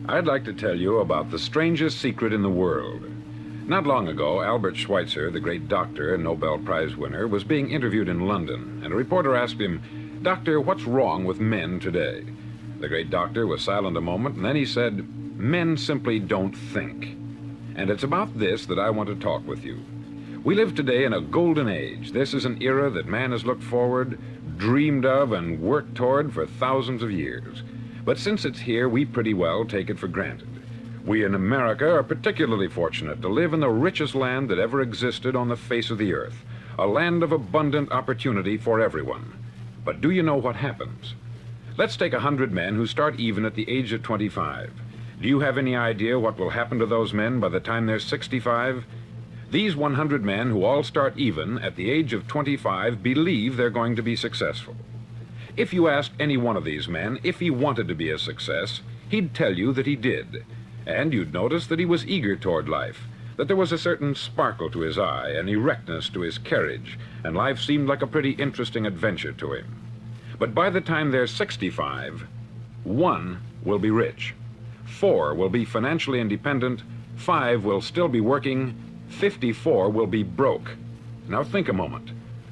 I'd like to tell you about the strangest secret in the world. Not long ago, Albert Schweitzer, the great doctor and Nobel Prize winner, was being interviewed in London, and a reporter asked him, "Doctor, what's wrong with men today?" The great doctor was silent a moment, and then he said, "Men simply don't think." And it's about this that I want to talk with you. We live today in a golden age. This is an era that man has looked forward, dreamed of, and worked toward for thousands of years. But since it's here, we pretty well take it for granted. We in America are particularly fortunate to live in the richest land that ever existed on the face of the earth, a land of abundant opportunity for everyone. But do you know what happens? Let's take 100 men who start even at the age of 25. Do you have any idea what will happen to those men by the time they're 65? These 100 men who all start even at the age of 25 believe they're going to be successful. If you asked any one of these men if he wanted to be a success, he'd tell you that he did. And you'd notice that he was eager toward life, that there was a certain sparkle to his eye, an erectness to his carriage, and life seemed like a pretty interesting adventure to him. But by the time they're 65, 1 will be rich, 4 will be financially independent, 5 will still be working, 54 will be broke. Now think a moment.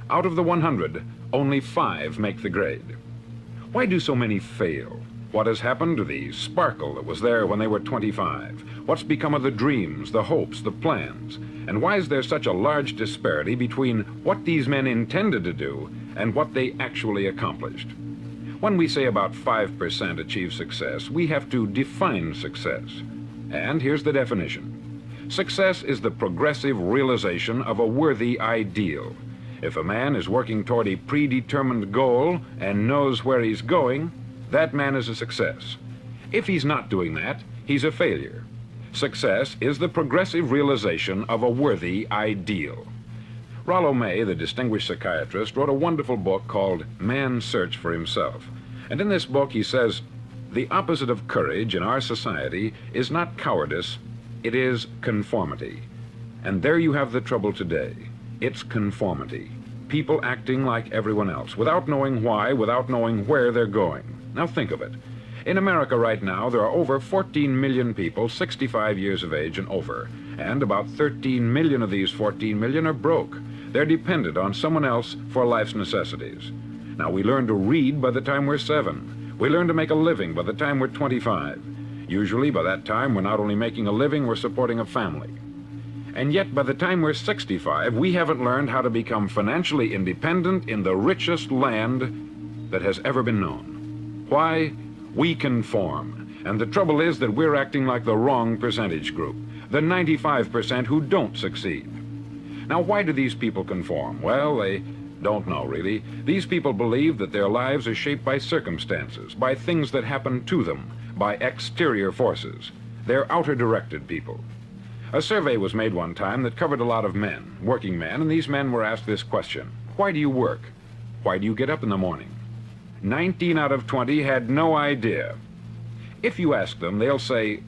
Out of the 100, only 5 make the grade. Why do so many fail? What has happened to the sparkle that was there when they were 25? What's become of the dreams, the hopes, the plans? And why is there such a large disparity between what these men intended to do and what they actually accomplished? When we say about 5% achieve success, we have to define success. And here's the definition. Success is the progressive realization of a worthy ideal. If a man is working toward a predetermined goal and knows where he's going, that man is a success. If he's not doing that, he's a failure. Success is the progressive realization of a worthy ideal. Rollo May, the distinguished psychiatrist, wrote a wonderful book called Man's Search for Himself. And in this book he says, the opposite of courage in our society is not cowardice, it is conformity. And there you have the trouble today. It's conformity. People acting like everyone else, without knowing why, without knowing where they're going. Now think of it. In America right now, there are over 14 million people 65 years of age and over, and about 13 million of these 14 million are broke. They're dependent on someone else for life's necessities. Now, we learn to read by the time we're 7. We learn to make a living by the time we're 25. Usually, by that time, we're not only making a living, we're supporting a family. And yet, by the time we're 65, we haven't learned how to become financially independent in the richest land that has ever been known. Why? We conform. And the trouble is that we're acting like the wrong percentage group, the 95% who don't succeed. Now, why do these people conform? Well, they don't know, really. These people believe that their lives are shaped by circumstances, by things that happen to them, by exterior forces. They're outer-directed people. A survey was made one time that covered a lot of men, working men, and these men were asked this question: why do you work? Why do you get up in the morning? 19 out of 20 had no idea. If you ask them, they'll say,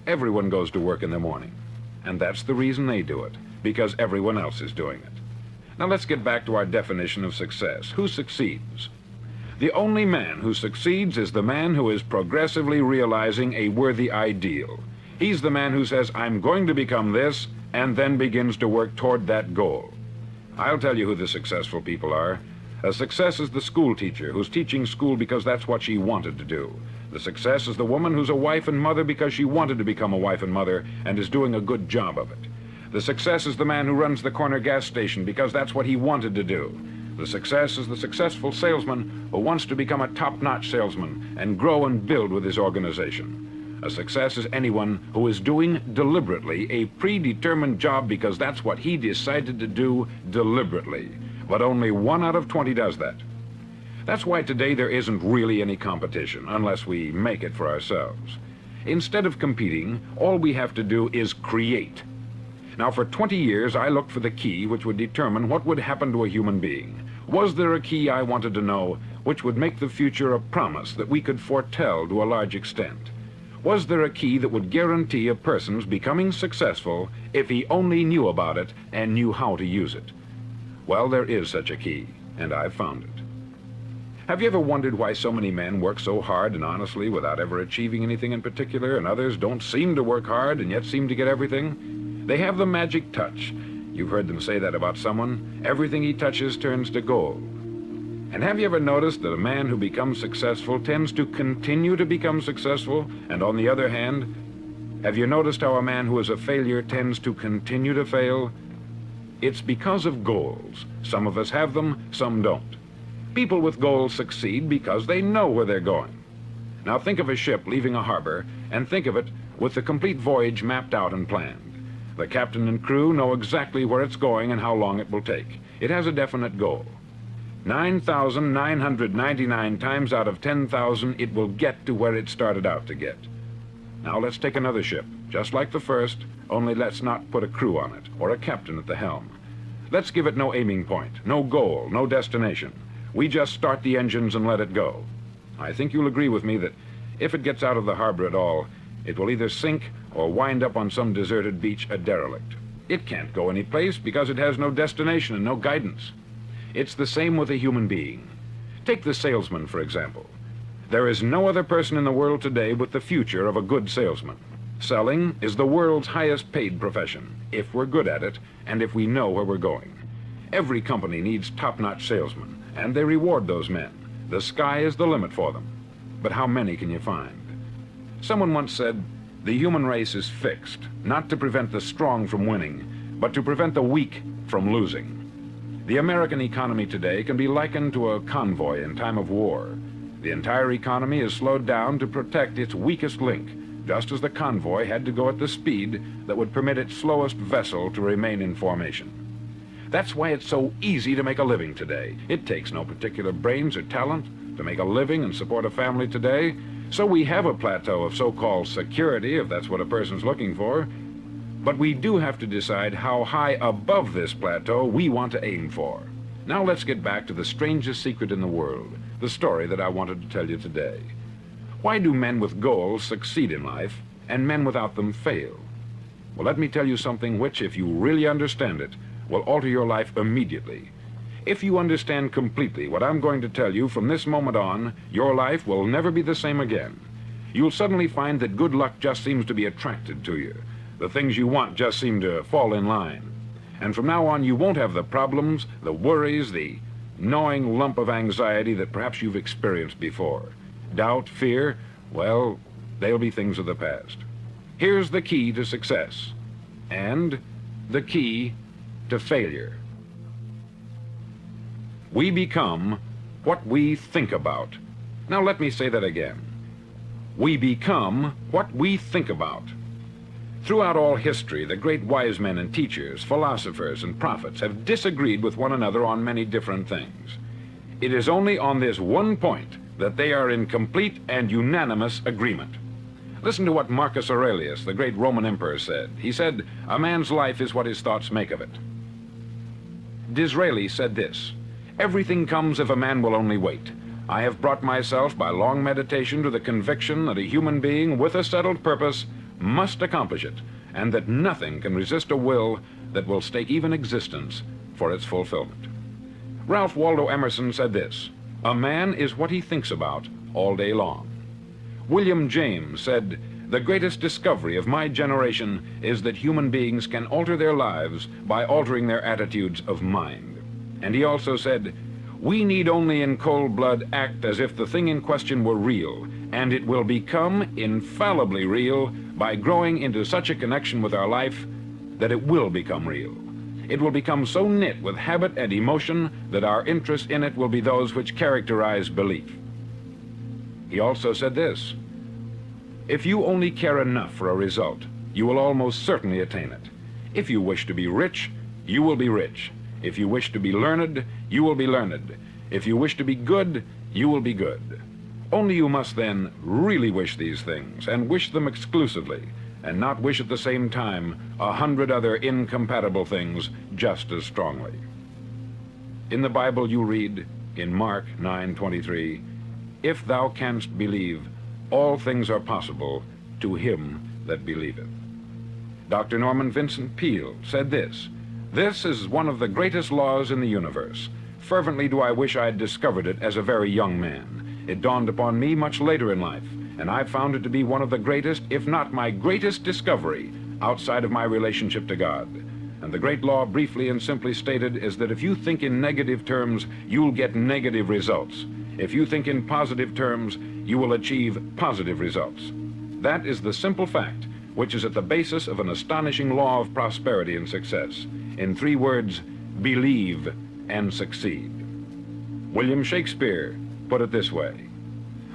everyone goes to work in the morning. And that's the reason they do it, because everyone else is doing it. Now let's get back to our definition of success. Who succeeds? The only man who succeeds is the man who is progressively realizing a worthy ideal. He's the man who says, I'm going to become this, and then begins to work toward that goal. I'll tell you who the successful people are. A success is the school teacher who's teaching school because that's what she wanted to do. The success is the woman who's a wife and mother because she wanted to become a wife and mother and is doing a good job of it. The success is the man who runs the corner gas station because that's what he wanted to do. The success is the successful salesman who wants to become a top-notch salesman and grow and build with his organization. A success is anyone who is doing deliberately a predetermined job because that's what he decided to do deliberately. But only 1 out of 20 does that. That's why today there isn't really any competition, unless we make it for ourselves. Instead of competing, all we have to do is create. Now, for 20 years, I looked for the key which would determine what would happen to a human being. Was there a key I wanted to know which would make the future a promise that we could foretell to a large extent? Was there a key that would guarantee a person's becoming successful if he only knew about it and knew how to use it? Well, there is such a key, and I've found it. Have you ever wondered why so many men work so hard and honestly without ever achieving anything in particular, and others don't seem to work hard and yet seem to get everything? They have the magic touch. You've heard them say that about someone. Everything he touches turns to gold. And have you ever noticed that a man who becomes successful tends to continue to become successful? And on the other hand, have you noticed how a man who is a failure tends to continue to fail? It's because of goals. Some of us have them, some don't. People with goals succeed because they know where they're going. Now think of a ship leaving a harbor, and think of it with the complete voyage mapped out and planned. The captain and crew know exactly where it's going and how long it will take. It has a definite goal. 9,999 times out of 10,000, it will get to where it started out to get. Now let's take another ship, just like the first, only let's not put a crew on it, or a captain at the helm. Let's give it no aiming point, no goal, no destination. We just start the engines and let it go. I think you'll agree with me that if it gets out of the harbor at all, it will either sink or wind up on some deserted beach a derelict. It can't go any place because it has no destination and no guidance. It's the same with a human being. Take the salesman, for example. There is no other person in the world today with the future of a good salesman. Selling is the world's highest paid profession, if we're good at it and if we know where we're going. Every company needs top-notch salesmen, and they reward those men. The sky is the limit for them. But how many can you find? Someone once said, the human race is fixed, not to prevent the strong from winning, but to prevent the weak from losing. The American economy today can be likened to a convoy in time of war. The entire economy is slowed down to protect its weakest link, just as the convoy had to go at the speed that would permit its slowest vessel to remain in formation. That's why it's so easy to make a living today. It takes no particular brains or talent to make a living and support a family today. So we have a plateau of so-called security, if that's what a person's looking for. But we do have to decide how high above this plateau we want to aim for. Now let's get back to the strangest secret in the world, the story that I wanted to tell you today. Why do men with goals succeed in life and men without them fail? Well, let me tell you something which, if you really understand it, will alter your life immediately. If you understand completely what I'm going to tell you from this moment on, your life will never be the same again. You'll suddenly find that good luck just seems to be attracted to you. The things you want just seem to fall in line. And from now on, you won't have the problems, the worries, the gnawing lump of anxiety that perhaps you've experienced before. Doubt, fear, well, they'll be things of the past. Here's the key to success, and the key to failure. We become what we think about. Now let me say that again. We become what we think about. Throughout all history, the great wise men and teachers, philosophers and prophets have disagreed with one another on many different things. It is only on this one point that they are in complete and unanimous agreement. Listen to what Marcus Aurelius, the great Roman emperor, said. He said, "A man's life is what his thoughts make of it." Disraeli said this, "Everything comes if a man will only wait. I have brought myself by long meditation to the conviction that a human being with a settled purpose must accomplish it, and that nothing can resist a will that will stake even existence for its fulfillment." Ralph Waldo Emerson said this, "A man is what he thinks about all day long." William James said, "The greatest discovery of my generation is that human beings can alter their lives by altering their attitudes of mind." And he also said, "We need only in cold blood act as if the thing in question were real, and it will become infallibly real by growing into such a connection with our life that it will become real. It will become so knit with habit and emotion that our interest in it will be those which characterize belief." He also said this, "If you only care enough for a result, you will almost certainly attain it. If you wish to be rich, you will be rich. If you wish to be learned, you will be learned. If you wish to be good, you will be good. Only you must then really wish these things, and wish them exclusively, and not wish at the same time 100 other incompatible things just as strongly." In the Bible you read, in Mark 9:23, "If thou canst believe, all things are possible to him that believeth." Dr. Norman Vincent Peale said this, "This is one of the greatest laws in the universe. Fervently do I wish I had discovered it as a very young man. It dawned upon me much later in life, and I found it to be one of the greatest, if not my greatest discovery, outside of my relationship to God. And the great law, briefly and simply stated, is that if you think in negative terms, you'll get negative results. If you think in positive terms, you will achieve positive results. That is the simple fact which is at the basis of an astonishing law of prosperity and success. In 3 words, believe and succeed. William Shakespeare put it this way: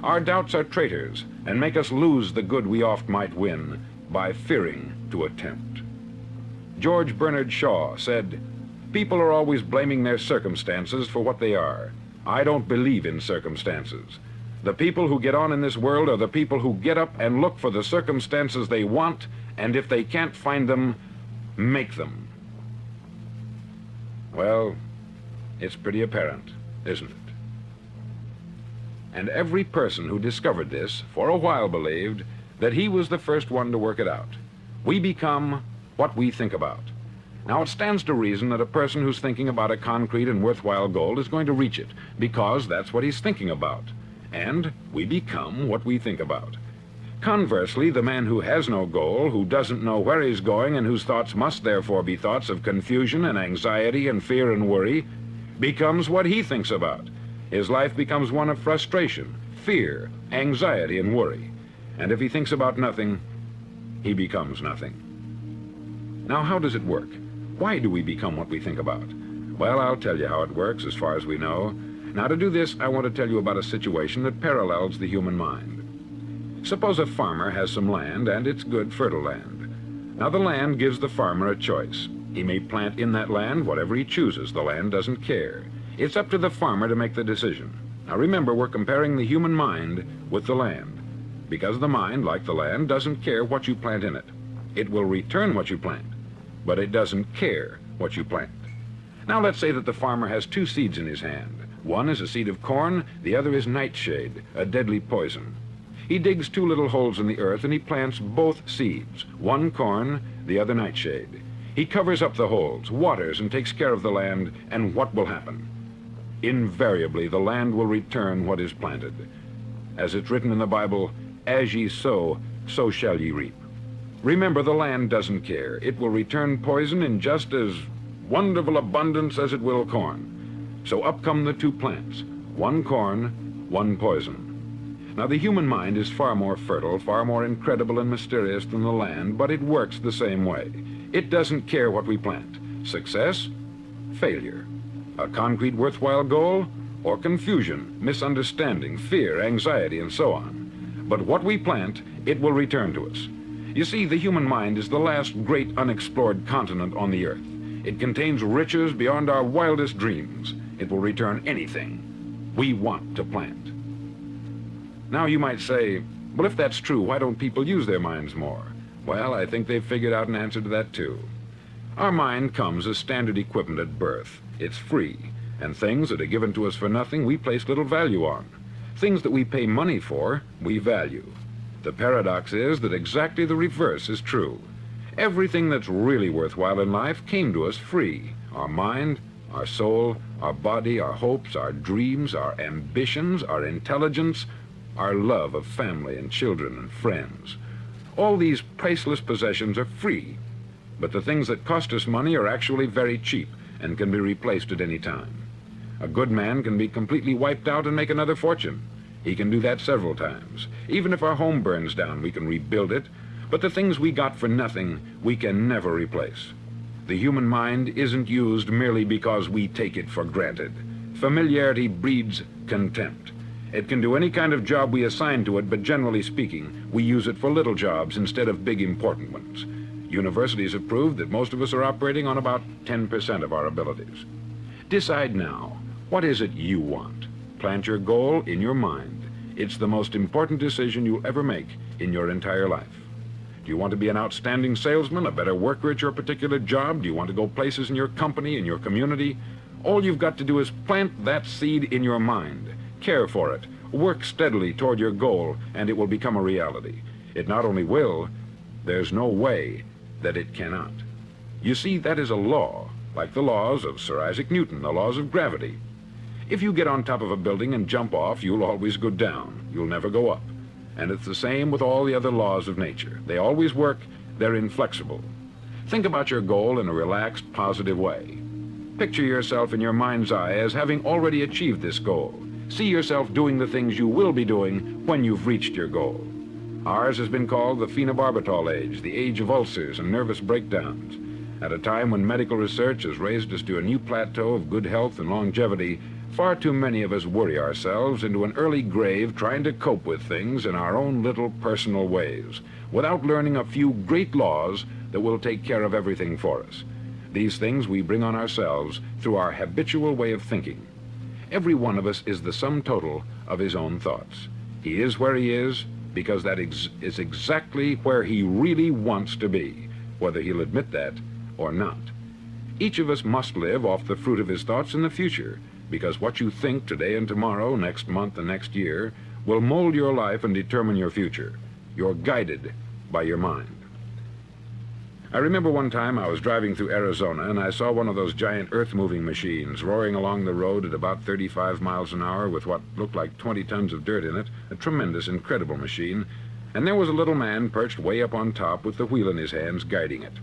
our doubts are traitors and make us lose the good we oft might win by fearing to attempt. George Bernard Shaw said, people are always blaming their circumstances for what they are. I don't believe in circumstances. The people who get on in this world are the people who get up and look for the circumstances they want, and if they can't find them, make them. Well, it's pretty apparent, isn't it? And every person who discovered this for a while believed that he was the first one to work it out. We become what we think about. Now, it stands to reason that a person who's thinking about a concrete and worthwhile goal is going to reach it, because that's what he's thinking about. And we become what we think about. Conversely, the man who has no goal, who doesn't know where he's going, and whose thoughts must therefore be thoughts of confusion and anxiety and fear and worry, becomes what he thinks about. His life becomes one of frustration, fear, anxiety, and worry. And if he thinks about nothing, he becomes nothing. Now, how does it work? Why do we become what we think about? Well, I'll tell you how it works as far as we know. Now, to do this, I want to tell you about a situation that parallels the human mind. Suppose a farmer has some land, and it's good, fertile land. Now, the land gives the farmer a choice. He may plant in that land whatever he chooses. The land doesn't care. It's up to the farmer to make the decision. Now, remember, we're comparing the human mind with the land, because the mind, like the land, doesn't care what you plant in it. It will return what you plant, but it doesn't care what you plant. Now, let's say that the farmer has 2 seeds in his hand. One is a seed of corn, the other is nightshade, a deadly poison. He digs 2 little holes in the earth and he plants both seeds, one corn, the other nightshade. He covers up the holes, waters, and takes care of the land, and what will happen? Invariably, the land will return what is planted. As it's written in the Bible, as ye sow, so shall ye reap. Remember, the land doesn't care. It will return poison in just as wonderful abundance as it will corn. So up come the 2 plants, one corn, one poison. Now, the human mind is far more fertile, far more incredible and mysterious than the land, but it works the same way. It doesn't care what we plant. Success, failure. A concrete worthwhile goal, or confusion, misunderstanding, fear, anxiety, and so on. But what we plant, it will return to us. You see, the human mind is the last great unexplored continent on the earth. It contains riches beyond our wildest dreams. It will return anything we want to plant. Now, you might say, well, if that's true, why don't people use their minds more? Well, I think they've figured out an answer to that too. Our mind comes as standard equipment at birth. It's free, and things that are given to us for nothing we place little value on. Things that we pay money for, we value. The paradox is that exactly the reverse is true. Everything that's really worthwhile in life came to us free. Our mind, our soul, our body, our hopes, our dreams, our ambitions, our intelligence, our love of family and children and friends. All these priceless possessions are free, but the things that cost us money are actually very cheap and can be replaced at any time. A good man can be completely wiped out and make another fortune. He can do that several times. Even if our home burns down, we can rebuild it, but the things we got for nothing, we can never replace. The human mind isn't used merely because we take it for granted. Familiarity breeds contempt. It can do any kind of job we assign to it, but generally speaking, we use it for little jobs instead of big important ones. Universities have proved that most of us are operating on about 10% of our abilities. Decide now, what is it you want? Plant your goal in your mind. It's the most important decision you'll ever make in your entire life. Do you want to be an outstanding salesman, a better worker at your particular job? Do you want to go places in your company, in your community? All you've got to do is plant that seed in your mind. Care for it. Work steadily toward your goal, and it will become a reality. It not only will, there's no way that it cannot. You see, that is a law, like the laws of Sir Isaac Newton, the laws of gravity. If you get on top of a building and jump off, you'll always go down. You'll never go up. And it's the same with all the other laws of nature. They always work. They're inflexible. Think about your goal in a relaxed, positive way. Picture yourself in your mind's eye as having already achieved this goal. See yourself doing the things you will be doing when you've reached your goal. Ours has been called the phenobarbital age, the age of ulcers and nervous breakdowns. At a time when medical research has raised us to a new plateau of good health and longevity, far too many of us worry ourselves into an early grave trying to cope with things in our own little personal ways, without learning a few great laws that will take care of everything for us. These things we bring on ourselves through our habitual way of thinking. Every one of us is the sum total of his own thoughts. He is where he is because that is exactly where he really wants to be, whether he'll admit that or not. Each of us must live off the fruit of his thoughts in the future, because what you think today and tomorrow, next month and next year, will mold your life and determine your future. You're guided by your mind. I remember one time I was driving through Arizona and I saw one of those giant earth-moving machines roaring along the road at about 35 miles an hour with what looked like 20 tons of dirt in it, a tremendous, incredible machine, and there was a little man perched way up on top with the wheel in his hands guiding it.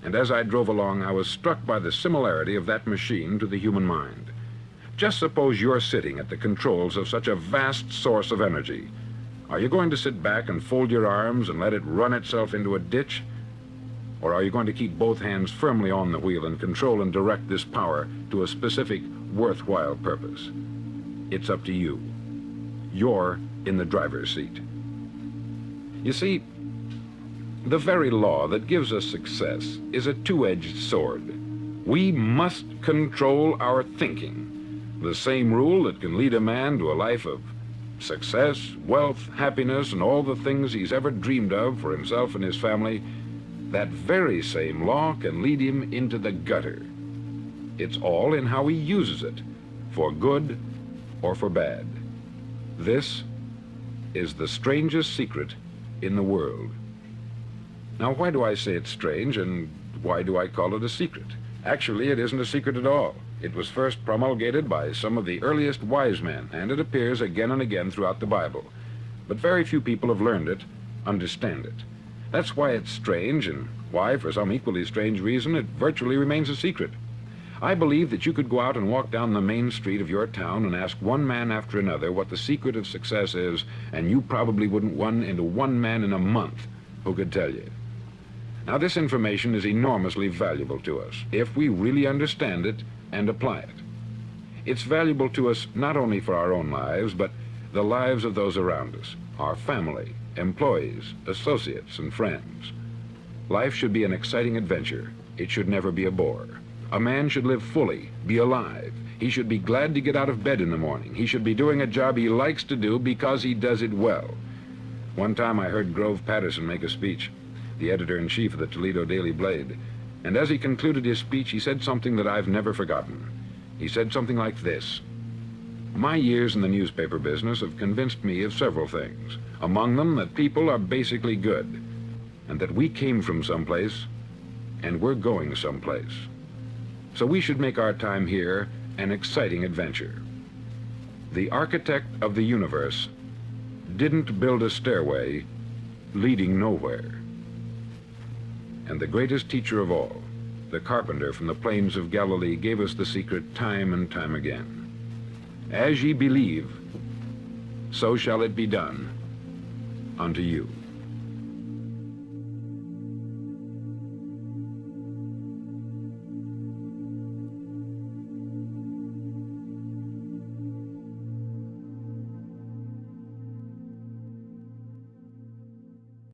And as I drove along, I was struck by the similarity of that machine to the human mind. Just suppose you're sitting at the controls of such a vast source of energy. Are you going to sit back and fold your arms and let it run itself into a ditch? Or are you going to keep both hands firmly on the wheel and control and direct this power to a specific, worthwhile purpose? It's up to you. You're in the driver's seat. You see, the very law that gives us success is a two-edged sword. We must control our thinking. The same rule that can lead a man to a life of success, wealth, happiness, and all the things he's ever dreamed of for himself and his family, that very same law can lead him into the gutter. It's all in how he uses it, for good or for bad. This is the strangest secret in the world. Now, why do I say it's strange, and why do I call it a secret? Actually, it isn't a secret at all. It was first promulgated by some of the earliest wise men, and it appears again and again throughout the Bible. But very few people have learned it, understand it. That's why it's strange, and why, for some equally strange reason, it virtually remains a secret. I believe that you could go out and walk down the main street of your town and ask one man after another what the secret of success is, and you probably wouldn't run into one man in a month who could tell you. Now, this information is enormously valuable to us if we really understand it and apply it. It's valuable to us not only for our own lives, but the lives of those around us, our family, employees, associates, and friends. Life should be an exciting adventure. It should never be a bore. A man should live fully, be alive. He should be glad to get out of bed in the morning. He should be doing a job he likes to do because he does it well. One time I heard Grove Patterson make a speech, the editor-in-chief of the Toledo Daily Blade, and as he concluded his speech, he said something that I've never forgotten. He said something like this: "My years in the newspaper business have convinced me of several things, among them that people are basically good, and that we came from someplace, and we're going someplace. So we should make our time here an exciting adventure. The architect of the universe didn't build a stairway leading nowhere. And the greatest teacher of all, the carpenter from the plains of Galilee, gave us the secret time and time again. As ye believe, so shall it be done unto you."